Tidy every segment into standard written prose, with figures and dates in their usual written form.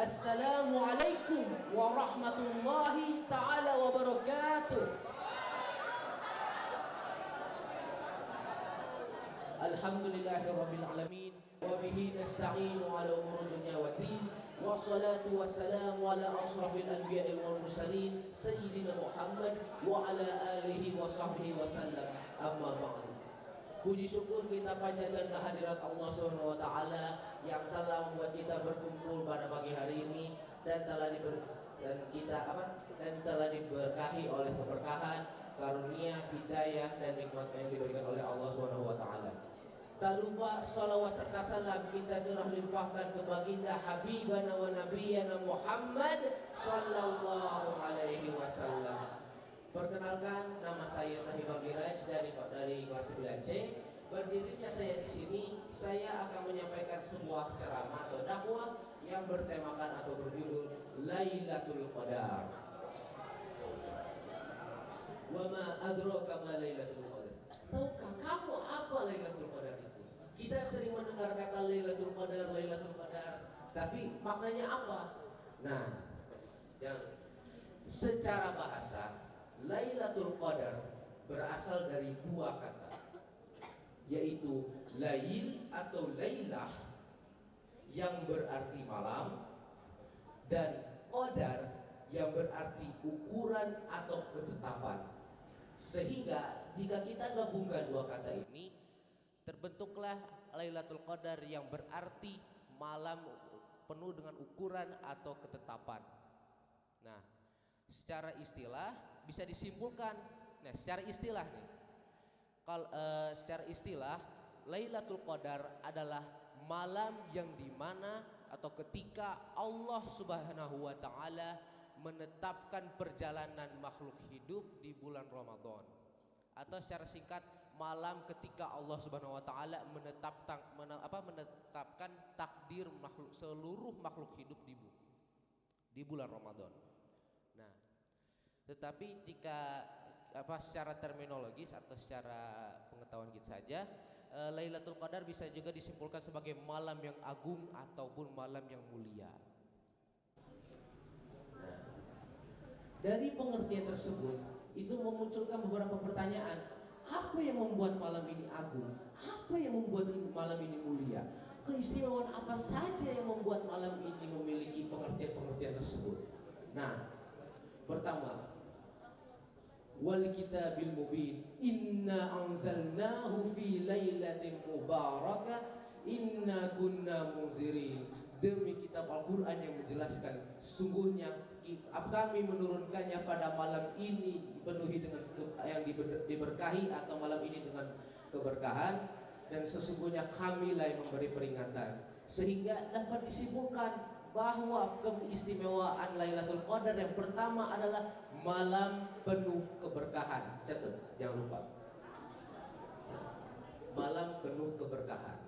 Assalamualaikum warahmatullahi taala wabarakatuh. Alhamdulillahirabbil alamin wa bihi nasta'inu ala umuri dunya waddin wassalatu wassalamu ala asrafil anbiya'i wal mursalin sayyidina Muhammad wa ala alihi wa sahbihi wasallam. Amma ba'du. Puji syukur kita panjatkan kehadirat Allah Subhanahu wa taala yang telah membuat kita berkumpul pada pagi hari ini dan telah diberkahi oleh keberkahan, karunia, hidayah dan nikmat yang diberikan oleh Allah Subhanahu wa taala. Tak lupa salawat serta salam kita curah limpahkan ke baginda habibana wa nabiyana Muhammad sallallahu alaihi wasallam. Perkenalkan, nama saya Sahibah Miraj dari kelas 9C. Berdirinya saya di sini, saya akan menyampaikan sebuah ceramah atau dakwah yang bertemakan atau berjudul Lailatul Qadar. Wa ma adraka ma Lailatul Qadar. Tahukah kamu apa Lailatul Qadar itu? Kita sering mendengar kata Lailatul Qadar, tapi maknanya apa? Nah, yang secara bahasa Lailatul Qadar berasal dari dua kata, yaitu lail atau lailah yang berarti malam dan qadar yang berarti ukuran atau ketetapan. Sehingga jika kita gabungkan dua kata ini, terbentuklah Lailatul Qadar yang berarti malam penuh dengan ukuran atau ketetapan. Nah, secara istilah bisa disimpulkan. Nah, secara istilah nih, kalau secara istilah Lailatul Qadar adalah malam yang dimana atau ketika Allah Subhanahu wa taala menetapkan perjalanan makhluk hidup di bulan Ramadan, atau secara singkat malam ketika Allah Subhanahu wa taala menetapkan takdir seluruh makhluk hidup di bulan Ramadan. Nah, tetapi jika secara terminologis atau secara pengetahuan kita saja, Lailatul Qadar bisa juga disimpulkan sebagai malam yang agung ataupun malam yang mulia. Nah, dari pengertian tersebut itu memunculkan beberapa pertanyaan. Apa yang membuat malam ini agung? Apa yang membuat malam ini mulia? Keistimewaan apa saja yang membuat malam ini memiliki pengertian-pengertian tersebut? Nah, pertama, wal kitabil mubin inna anzalnahu fi lailatin mubarakah inna kunna munzirin. Demi kitab Al-Quran yang menjelaskan, sesungguhnya kami menurunkannya pada malam ini dipenuhi dengan yang diberkahi, atau malam ini dengan keberkahan, dan sesungguhnya kamilah yang memberi peringatan. Sehingga dapat disimpulkan bahwa keistimewaan Lailatul Qadar yang pertama adalah malam penuh keberkahan. Catat, jangan lupa. Malam penuh keberkahan.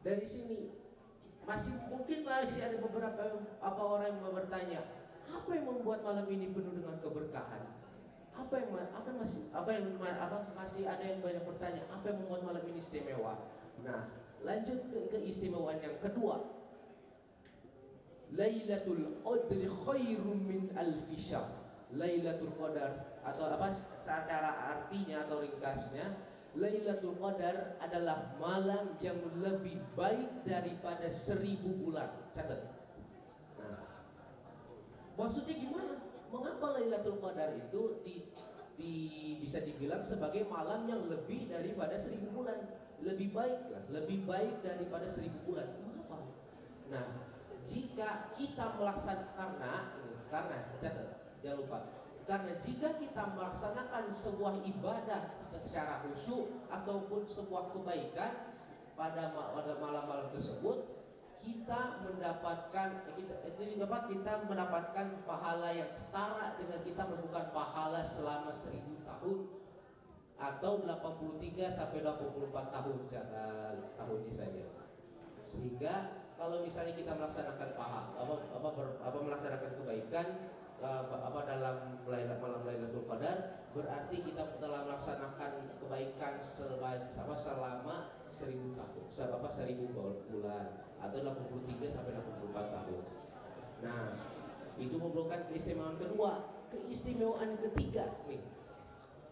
Dari sini masih ada beberapa orang yang bertanya, apa yang membuat malam ini penuh dengan keberkahan? Masih ada yang banyak bertanya, apa yang membuat malam ini istimewa? Nah, lanjut ke keistimewaan yang kedua. Lailatul Qadri khairum min alfi syahr. Lailatul Qadar atau secara artinya atau ringkasnya, Lailatul Qadar adalah malam yang lebih baik daripada 1000 bulan. Catat. Nah, maksudnya gimana? Mengapa Lailatul Qadar itu bisa dibilang sebagai malam yang lebih daripada 1000 bulan? Lebih baik daripada 1000 bulan. Mengapa? Nah, jika kita melaksanakan karena catat, jangan lupa. Karena jika kita melaksanakan sebuah ibadah secara khusyuk ataupun sebuah kebaikan pada malam-malam tersebut, kita mendapatkan pahala yang setara dengan kita melakukan pahala selama 1000 tahun atau 83 sampai 24 tahun secara tahunnya saja. Sehingga kalau misalnya kita melaksanakan melaksanakan kebaikan dalam malam Lailatul Qadar, berarti kita telah melaksanakan kebaikan selama 1000 tahun, 1000 bulan atau 83 sampai 84 tahun. Nah, itu merupakan keistimewaan kedua. Keistimewaan ketiga nih,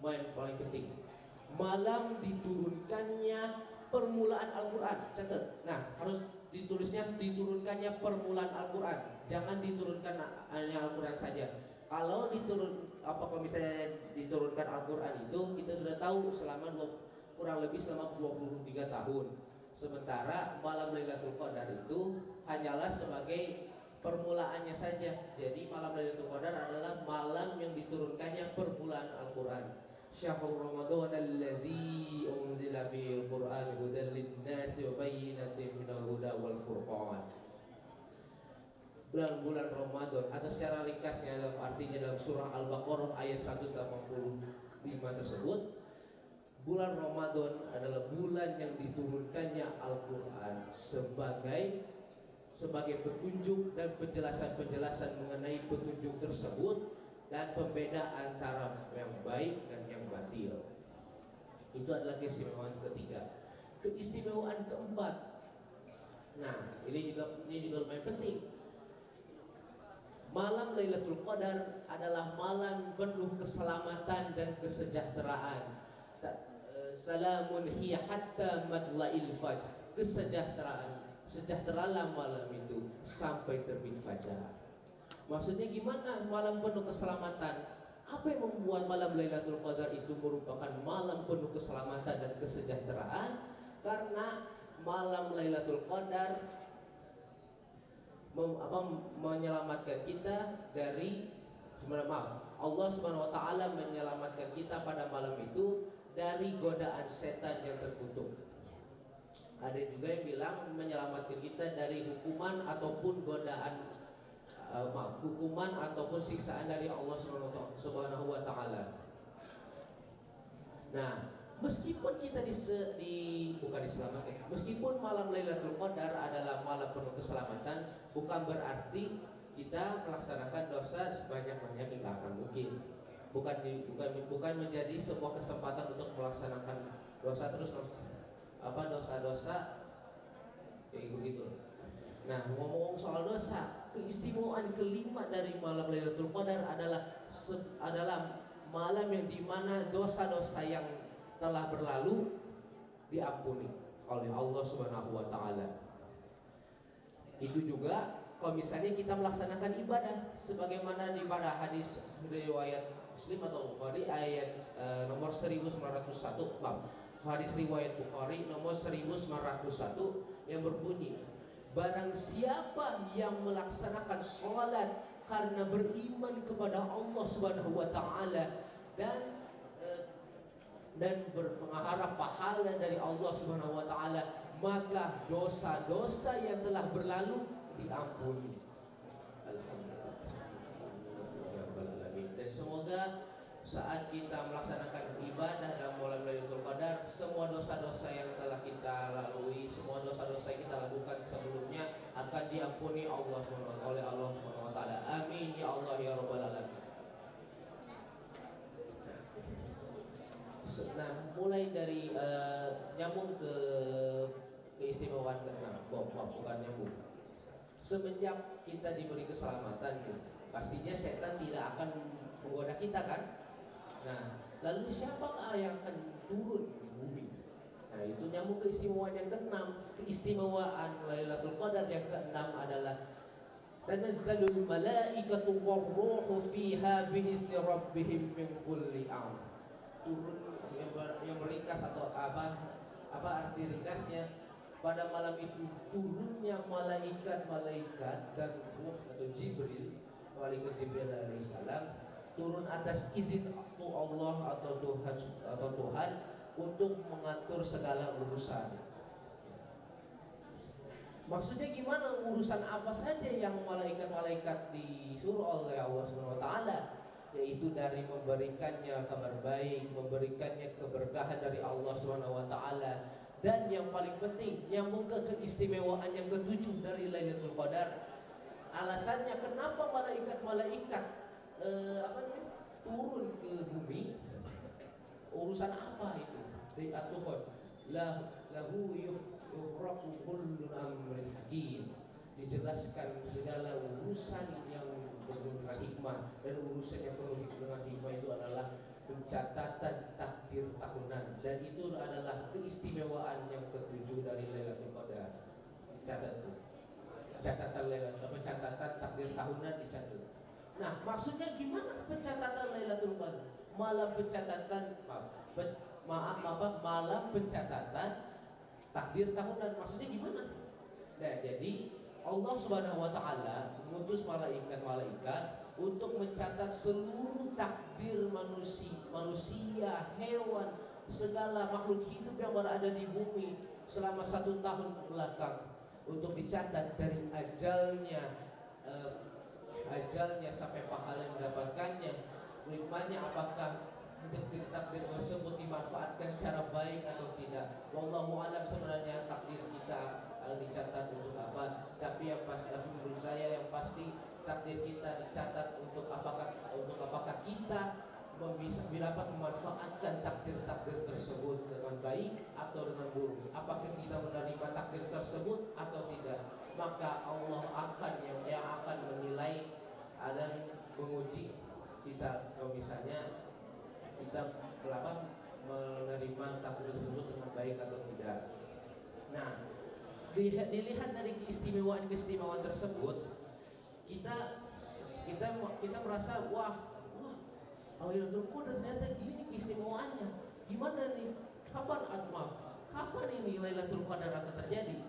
yang paling penting, malam diturunkannya permulaan Al-Quran. Catat, nah harus ditulisnya diturunkannya permulaan Al-Quran, jangan diturunkan hanya Al-Quran saja. Kalau kalau misalnya diturunkan Al-Quran itu kita sudah tahu kurang lebih selama 23 tahun. Sementara malam Lailatul Qadar itu hanyalah sebagai permulaannya saja. Jadi malam Lailatul Qadar adalah malam yang diturunkannya permulaan Al-Quran. Syahrul Ramadan allazi unzila fihil Qur'an hudan lin-nasi wa bayyinatin minal huda wal furqan. Bulan Ramadan, atau secara ringkasnya dalam artinya dalam surah Al-Baqarah ayat 185 tersebut, bulan Ramadan adalah bulan yang diturunkannya Al-Quran sebagai petunjuk dan penjelasan mengenai petunjuk tersebut dan pembeda antara yang baik dan yang batil. Itu adalah keistimewaan ketiga. Keistimewaan keempat, nah ini juga lumayan penting. Malam Lailatul Qadar adalah malam penuh keselamatan dan kesejahteraan. Salamun hiya hatta matla'il fajr. Sejahteralah malam itu sampai terbit fajar. Maksudnya gimana malam penuh keselamatan? Apa yang membuat malam Lailatul Qadar itu merupakan malam penuh keselamatan dan kesejahteraan? Karena malam Lailatul Qadar menyelamatkan kita dari Allah Subhanahu wa taala menyelamatkan kita pada malam itu dari godaan setan yang terkutuk. Ada juga yang bilang menyelamatkan kita dari hukuman ataupun godaan hukuman ataupun siksaan dari Allah Subhanahu wa taala. Nah, meskipun kita bukan diselamatkan, meskipun malam Lailatul Qadar adalah malam penuh keselamatan, bukan berarti kita melaksanakan dosa sebanyak-banyaknya, tidak akan mungkin. Bukan menjadi sebuah kesempatan untuk melaksanakan dosa terus dosa-dosa kayak begitu. Nah, ngomong soal dosa, keistimewaan kelima dari malam Lailatul Qadar adalah malam yang dimana dosa-dosa yang telah berlalu diampuni oleh Allah Subhanahu wa taala. Itu juga kalau misalnya kita melaksanakan ibadah sebagaimana pada hadis riwayat Muslim atau Bukhari ayat nomor 1901, hadis riwayat Bukhari nomor 1901 yang berbunyi, barang siapa yang melaksanakan sholat karena beriman kepada Allah Subhanahu wa taala dan mengharap pahala dari Allah Subhanahu wa taala, maka dosa-dosa yang telah berlalu diampuni. Alhamdulillah. Dan semoga saat kita melaksanakan ibadah dalam bulan Lailatul Qadar, semua dosa-dosa yang telah kita lalui, semua dosa-dosa yang kita lakukan sebelumnya akan diampuni oleh Allah Subhanahu wa taala. Amin ya Allah ya rabbal alamin. Nah, mulai dari nyambung ke keistimewaan ke-6, bukan nyambung. Semenjak kita diberi keselamatan, pastinya setan tidak akan menggoda kita kan? Nah, lalu siapakah yang akan turun di bumi? Nah, itu nyambung keistimewaan yang ke-6. Keistimewaan Lailatul Qadar yang ke-6 adalah tanazzalul malaikatu war-ruhu fiha bi'izni rabbihim min kulli amr. Turun yang meringkas atau apa arti ringkasnya, pada malam itu turunnya malaikat dan ruh atau Jibril, malaikat Jibril alaihissalam turun atas izin Allah atau Tuhan untuk mengatur segala urusan. Maksudnya gimana, urusan apa saja yang malaikat-malaikat disuruh oleh Allah Subhanahu wa taala, yaitu dari memberikannya kabar baik, memberikannya keberkahan dari Allah Subhanahu wa taala, dan yang paling penting nyambung ke keistimewaan yang ketujuh dari Lailatul Qadar. Alasannya kenapa malaikat-malaikat turun ke bumi, urusan apa itu? Tuhan lah lahu yufraqu kullu amrin hakim. Dijelaskan segala urusan yang penuh dengan hikmah, dan urusan yang penuh dengan hikmah itu adalah pencatatan takdir tahunan, dan itu adalah keistimewaan yang ketujuh dari Lailatul Qadar. Catat tuh. Catatan pencatatan takdir tahunan dicatat. Nah, maksudnya gimana pencatatan Lailatul Qadar? Malam pencatatan malam pencatatan takdir tahunan, maksudnya gimana? Nah, jadi Allah Subhanahu wa taala mengutus malaikat untuk mencatat seluruh takdir manusia, hewan, segala makhluk hidup yang berada di bumi selama 1 tahun belakang, untuk dicatat dari ajalnya sampai pahala yang didapatkannya, nikmatnya apakah takdir tersebut dimanfaatkan secara baik atau tidak. Wallahu alam, sebenarnya takdir kita dicatat untuk apa, tapi yang pasti menurut saya yang pasti takdir kita dicatat untuk apakah kita bisa dapat memanfaatkan takdir tersebut dengan baik atau dengan buruk, apakah kita menerima takdir tersebut atau tidak. Maka Allah akan yang akan menilai dan menguji kita, kalau misalnya kita menerima takdir tersebut dengan baik atau tidak. Nah, dilihat dari keistimewaan tersebut, kita merasa wah Lailatul Qadar ternyata gini keistimewaannya. Gimana nih? Kapan ini Lailatul Qadar akan terjadi?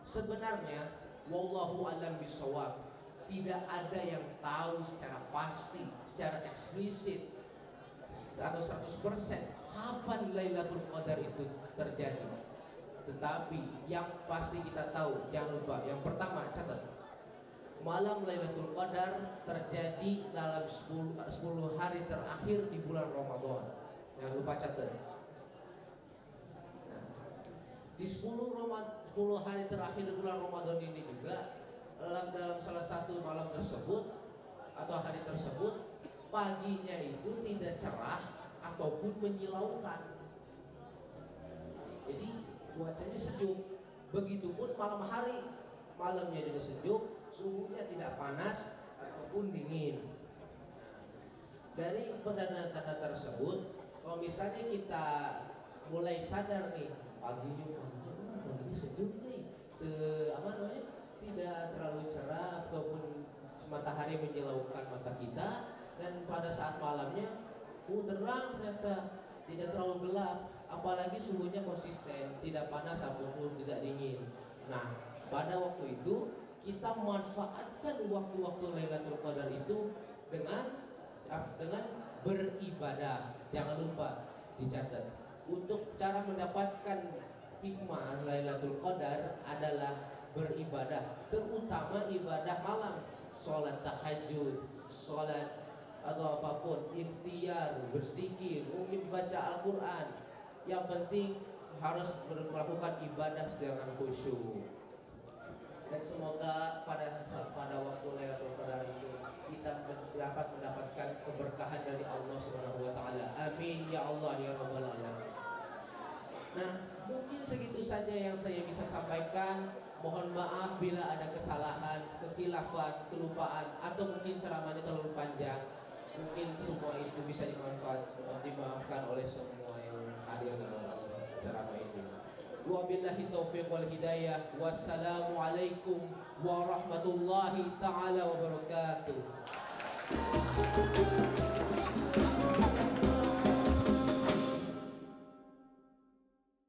Sebenarnya wallahu alam bisawab, tidak ada yang tahu secara pasti, secara eksplisit atau 100% kapan Lailatul Qadar itu terjadi. Tetapi yang pasti kita tahu, jangan lupa, yang pertama catat, malam Lailatul Qadar terjadi dalam 10 hari terakhir di bulan Ramadan. Jangan lupa catat. Di 10 hari terakhir di bulan Ramadan ini juga, dalam salah satu malam tersebut atau hari tersebut, paginya itu tidak cerah ataupun menyilaukan. Jadi cuacanya sejuk. Begitupun malam hari, malamnya juga sejuk, suhunya tidak panas ataupun dingin. Dari tanda-tanda tersebut, kalau misalnya kita mulai sadar nih, pagi sejuk nih, tidak terlalu cerah ataupun matahari menyilaukan mata kita, dan pada saat malamnya terang, ternyata tidak terlalu gelap, apalagi suhunya konsisten, tidak panas ataupun tidak dingin. Nah, pada waktu itu kita memanfaatkan waktu-waktu Lailatul Qadar itu dengan beribadah. Jangan lupa dicatat. Untuk cara mendapatkan hikmah Lailatul Qadar adalah beribadah, terutama ibadah malam, sholat tahajud, sholat atau apapun, ikhtiar, berzikir, mungkin baca Al-Quran. Yang penting harus melakukan ibadah dengan khusyuk. Dan semoga pada waktu Lailatul Qadar itu kita dapat mendapatkan keberkahan dari Allah Subhanahu wa taala. Amin ya Allah ya rabbal alamin. Nah, mungkin segitu saja yang saya bisa sampaikan. Mohon maaf bila ada kesalahan, kekhilafan, kelupaan, atau mungkin ceramahnya terlalu panjang. Mungkin semua itu bisa dimaafkan oleh semua yang hadir dalam ceramah ini. Wabillahi taufiq wal hidayah. Wassalamualaikum warahmatullahi taala wabarakatuh.